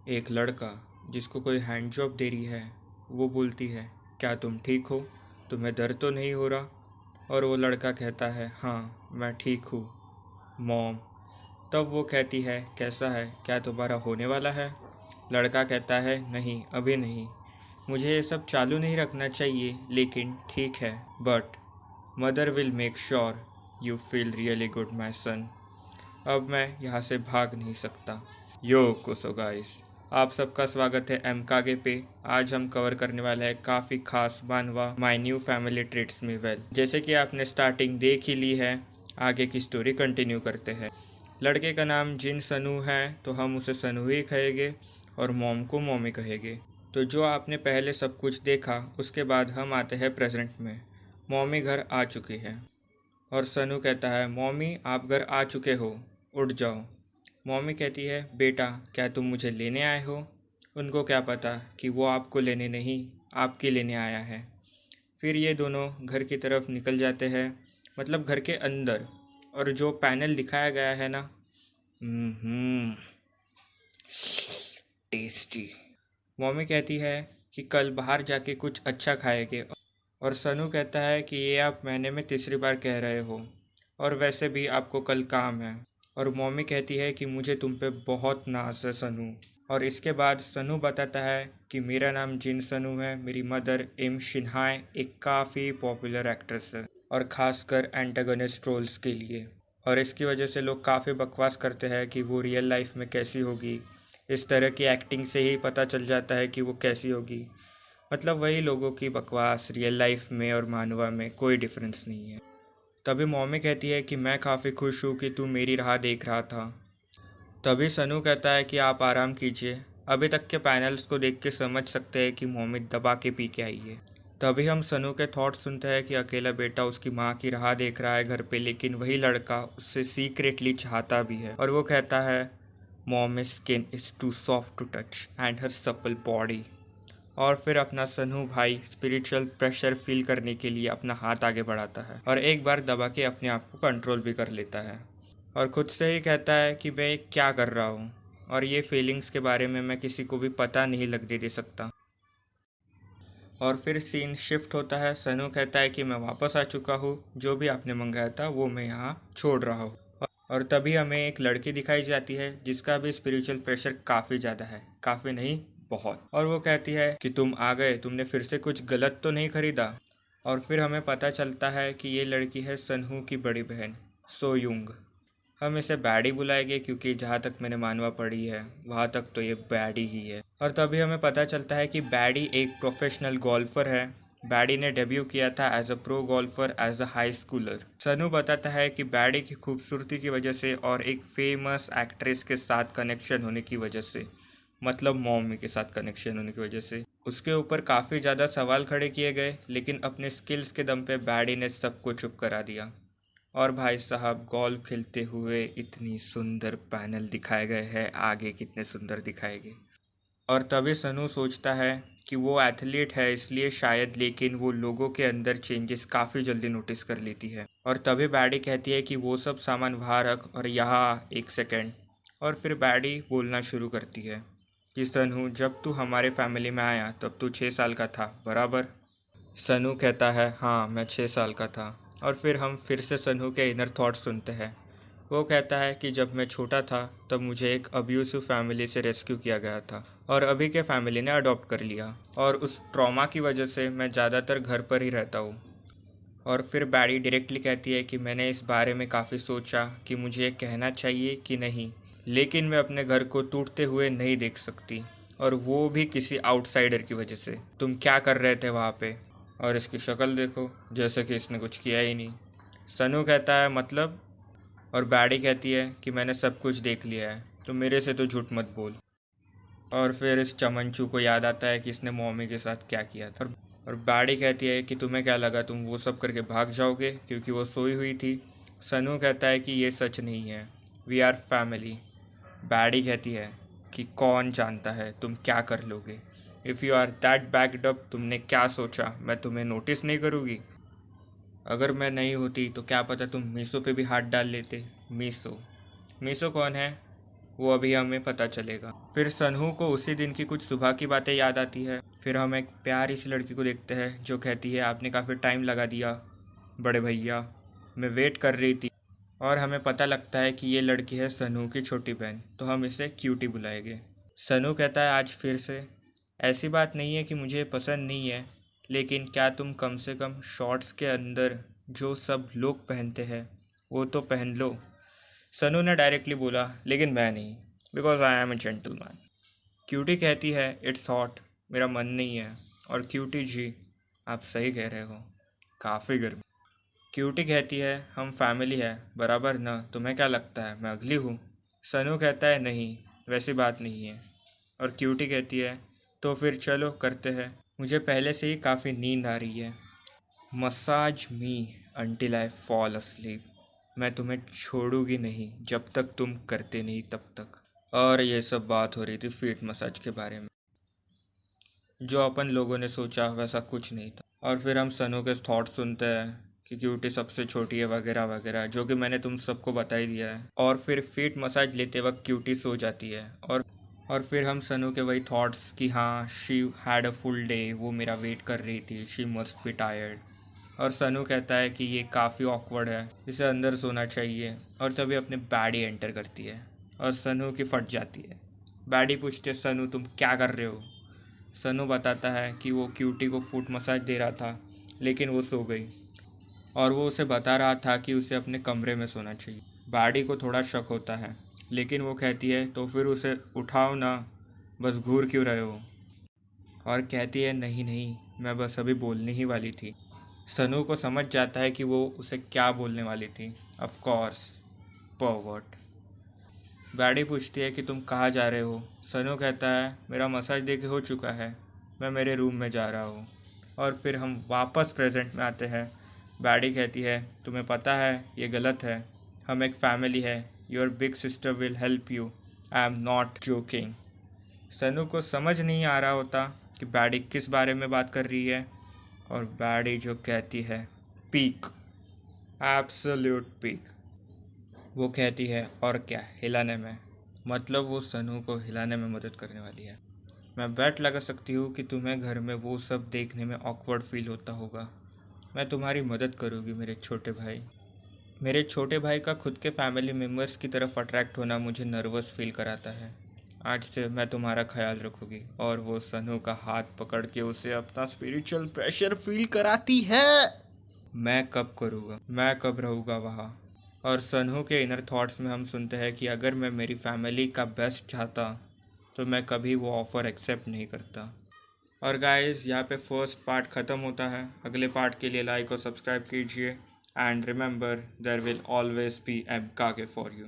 एक लड़का जिसको कोई हैंड जॉब दे रही है वो बोलती है, क्या तुम ठीक हो? तुम्हें दर्द तो नहीं हो रहा? और वो लड़का कहता है, हाँ मैं ठीक हूँ मॉम। तब वो कहती है, कैसा है, क्या तुम्हारा होने वाला है? लड़का कहता है, नहीं अभी नहीं, मुझे ये सब चालू नहीं रखना चाहिए, लेकिन ठीक है, but mother will make sure you feel really good my son. अब मैं यहाँ से भाग नहीं सकता। यो कोसो गाइस, आप सबका स्वागत है एमकागे पे। आज हम कवर करने वाले हैं काफ़ी खास मानवा my new family treats me well. जैसे कि आपने स्टार्टिंग देख ही ली है, आगे की स्टोरी कंटिन्यू करते हैं। लड़के का नाम जिन सनू है तो हम उसे सनू ही कहेंगे और मॉम को मॉमी कहेंगे। तो जो आपने पहले सब कुछ देखा उसके बाद हम आते हैं प्रेजेंट में। मॉमी घर आ चुकी है और सनू कहता है, मॉमी आप घर आ चुके हो, उठ जाओ। मॉमी कहती है, बेटा क्या तुम मुझे लेने आए हो? उनको क्या पता कि वो आपको लेने नहीं, आपके लेने आया है। फिर ये दोनों घर की तरफ निकल जाते हैं, मतलब घर के अंदर। और जो पैनल दिखाया गया है ना, टेस्टी। मॉमी कहती है कि कल बाहर जाके कुछ अच्छा खाएंगे। और सनू कहता है कि ये आप महीने में तीसरी बार कह रहे हो, और वैसे भी आपको कल काम है। और मॉमी कहती है कि मुझे तुम पे बहुत नाज है सनू। और इसके बाद सनू बताता है कि मेरा नाम जिन सनू है, मेरी मदर एम शिन्हाई एक काफ़ी पॉपुलर एक्ट्रेस है, और ख़ासकर एंटागनिस्ट रोल्स के लिए। और इसकी वजह से लोग काफ़ी बकवास करते हैं कि वो रियल लाइफ में कैसी होगी। इस तरह की एक्टिंग से ही पता चल जाता है कि वो कैसी होगी। मतलब वही लोगों की बकवास, रियल लाइफ में और मानवा में कोई डिफरेंस नहीं है। तभी मॉमी कहती है कि मैं काफ़ी खुश हूँ कि तू मेरी राह देख रहा था। तभी सनू कहता है कि आप आराम कीजिए, अभी तक के पैनल्स को देख के समझ सकते हैं कि मॉमी दबा के पी के आई है। तभी हम सनू के थॉट सुनते हैं कि अकेला बेटा उसकी माँ की राह देख रहा है घर पे, लेकिन वही लड़का उससे सीक्रेटली चाहता भी है। और वो कहता है, mom skin is too soft to touch and her supple body. और फिर अपना सनू भाई स्पिरिचुअल प्रेशर फील करने के लिए अपना हाथ आगे बढ़ाता है और एक बार दबा के अपने आप को कंट्रोल भी कर लेता है। और खुद से ही कहता है कि मैं क्या कर रहा हूँ, और ये फीलिंग्स के बारे में मैं किसी को भी पता नहीं लगने दे सकता। और फिर सीन शिफ्ट होता है। सनू कहता है कि मैं वापस आ चुका हूँ, जो भी आपने मंगाया था वो मैं यहाँ छोड़ रहा हूँ। और तभी हमें एक लड़की दिखाई जाती है जिसका भी स्पिरिचुअल प्रेशर काफ़ी ज़्यादा है, काफ़ी नहीं बहुत। और वो कहती है कि तुम आ गए, तुमने फिर से कुछ गलत तो नहीं खरीदा? और फिर हमें पता चलता है कि ये लड़की है सनहू की बड़ी बहन सोयुंग। हम इसे बैडी बुलाएंगे क्योंकि जहाँ तक मैंने मानवा पढ़ी है वहाँ तक तो ये बैडी ही है। और तभी हमें पता चलता है कि बैडी एक प्रोफेशनल गोल्फर है। बैडी ने डेब्यू किया था as a pro golfer as a high schooler. सनू बताता है कि बैडी की खूबसूरती की वजह से और एक फेमस एक्ट्रेस के साथ कनेक्शन होने की वजह से, मतलब मॉमी के साथ कनेक्शन होने की वजह से उसके ऊपर काफ़ी ज़्यादा सवाल खड़े किए गए, लेकिन अपने स्किल्स के दम पे बैडी ने सबको चुप करा दिया। और भाई साहब गोल्फ खेलते हुए इतनी सुंदर पैनल दिखाए गए हैं, आगे कितने सुंदर दिखाएंगे। और तभी सनू सोचता है कि वो एथलीट है इसलिए शायद, लेकिन वो लोगों के अंदर चेंजेस काफ़ी जल्दी नोटिस कर लेती है। और तभी बैडी कहती है कि वो सब सामान वहाँ रख और यहाँ एक सेकेंड। और फिर बैडी बोलना शुरू करती है कि सनू, जब तू हमारे फैमिली में आया तब तू 6 साल का था बराबर? सनू कहता है, हाँ मैं 6 साल का था। और फिर हम फिर से सनू के इनर थॉट्स सुनते हैं। वो कहता है कि जब मैं छोटा था तब मुझे एक अब्यूसिव फैमिली से रेस्क्यू किया गया था और अभी के फैमिली ने अडॉप्ट कर लिया, और उस ट्रॉमा की वजह से मैं ज़्यादातर घर पर ही रहता हूँ। और फिर बैडी डायरेक्टली कहती है कि मैंने इस बारे में काफ़ी सोचा कि मुझे ये कहना चाहिए कि नहीं, लेकिन मैं अपने घर को टूटते हुए नहीं देख सकती, और वो भी किसी आउटसाइडर की वजह से। तुम क्या कर रहे थे वहाँ पे? और इसकी शक्ल देखो, जैसे कि इसने कुछ किया ही नहीं। सनू कहता है, मतलब? और बैडी कहती है कि मैंने सब कुछ देख लिया है, तो मेरे से तो झूठ मत बोल। और फिर इस चमनचू को याद आता है कि इसने मॉमी के साथ क्या किया था। और बैडी कहती है कि तुम्हें क्या लगा तुम वो सब करके भाग जाओगे क्योंकि वो सोई हुई थी? सनू कहता है कि ये सच नहीं है, वी आर फैमिली। बैडी कहती है कि कौन जानता है तुम क्या कर लोगे। If you are that backed up, तुमने क्या सोचा मैं तुम्हें नोटिस नहीं करूँगी? अगर मैं नहीं होती तो क्या पता तुम मीसो पे भी हाथ डाल लेते। मीसो? मीसो कौन है? वो अभी हमें पता चलेगा। फिर सनहू को उसी दिन की कुछ सुबह की बातें याद आती है। फिर हम एक प्यारी सी लड़की को देखते हैं जो कहती है आपने काफ़ी टाइम लगा दिया बड़े भैया, मैं वेट कर रही थी। और हमें पता लगता है कि ये लड़की है सनू की छोटी बहन, तो हम इसे क्यूटी बुलाएंगे। सनू कहता है आज फिर से, ऐसी बात नहीं है कि मुझे पसंद नहीं है, लेकिन क्या तुम कम से कम शॉर्ट्स के अंदर जो सब लोग पहनते हैं वो तो पहन लो। सनू ने डायरेक्टली बोला लेकिन मैं नहीं, because I am a gentleman. Cutie कहती है इट्स हॉट, मेरा मन नहीं है। और क्यूटी जी आप सही कह रहे हो, काफ़ी गर्मी। क्यूटी कहती है हम फैमिली है बराबर ना, तुम्हें क्या लगता है मैं अगली हूँ? सनू कहता है नहीं, वैसी बात नहीं है। और क्यूटी कहती है तो फिर चलो करते हैं, मुझे पहले से ही काफ़ी नींद आ रही है। Massage me until I fall asleep, मैं तुम्हें छोड़ूंगी नहीं जब तक तुम करते नहीं तब तक। और ये सब बात हो रही थी फीट मसाज के बारे में। जो अपन लोगों ने सोचा वैसा कुछ नहीं था। और फिर हम सनू के थॉट सुनते हैं कि क्यूटी सबसे छोटी है वगैरह वगैरह, जो कि मैंने तुम सबको बता ही दिया है। और फिर फीट मसाज लेते वक्त क्यूटी सो जाती है। और फिर हम सनू के वही थॉट्स कि हाँ she had a full day, वो मेरा वेट कर रही थी, शी मस्ट बी टायर्ड। और सनू कहता है कि ये काफ़ी ऑकवर्ड है, इसे अंदर सोना चाहिए। और तभी अपने बैडी एंटर करती है और सनू की फट जाती है। बैडी पूछते सनू तुम क्या कर रहे हो? सनू बताता है कि वो क्यूटी को फुट मसाज दे रहा था, लेकिन वो सो गई। और वो उसे बता रहा था कि उसे अपने कमरे में सोना चाहिए। बैडी को थोड़ा शक होता है, लेकिन वो कहती है तो फिर उसे उठाओ ना, बस घूर क्यों रहे हो? और कहती है नहीं नहीं, मैं बस अभी बोलने ही वाली थी। सनू को समझ जाता है कि वो उसे क्या बोलने वाली थी। Of course, pervert. बैडी पूछती है कि तुम कहाँ जा रहे हो? सनू कहता है मेरा मसाज दे के हो चुका है, मैं मेरे रूम में जा रहा हूँ। और फिर हम वापस प्रेजेंट में आते हैं। बैडी कहती है तुम्हें पता है ये गलत है, हम एक फैमिली है, your big sister will help you, I am not joking. सनू को समझ नहीं आ रहा होता कि बैडी किस बारे में बात कर रही है। और बैडी जो कहती है पीक, एब्सोल्यूट पीक। वो कहती है और क्या हिलाने में, मतलब वो सनू को हिलाने में मदद करने वाली है। मैं बेट लगा सकती हूँ कि तुम्हें घर में वो सब देखने में ऑकवर्ड फील होता होगा। मैं तुम्हारी मदद करूँगी मेरे छोटे भाई। मेरे छोटे भाई का खुद के फैमिली मेम्बर्स की तरफ अट्रैक्ट होना मुझे नर्वस फील कराता है। आज से मैं तुम्हारा ख्याल रखूँगी। और वो सनू का हाथ पकड़ के उसे अपना स्पिरिचुअल प्रेशर फील कराती है। मैं कब करूँगा, मैं कब रहूँगा वहाँ? और सनहू के इनर थॉट्स में हम सुनते हैं कि अगर मैं मेरी फैमिली का बेस्ट चाहता तो मैं कभी वो ऑफ़र एक्सेप्ट नहीं करता। और गाइस यहाँ पे फर्स्ट पार्ट ख़त्म होता है। अगले पार्ट के लिए लाइक और सब्सक्राइब कीजिए। And remember there will always be एम कागे फॉर यू।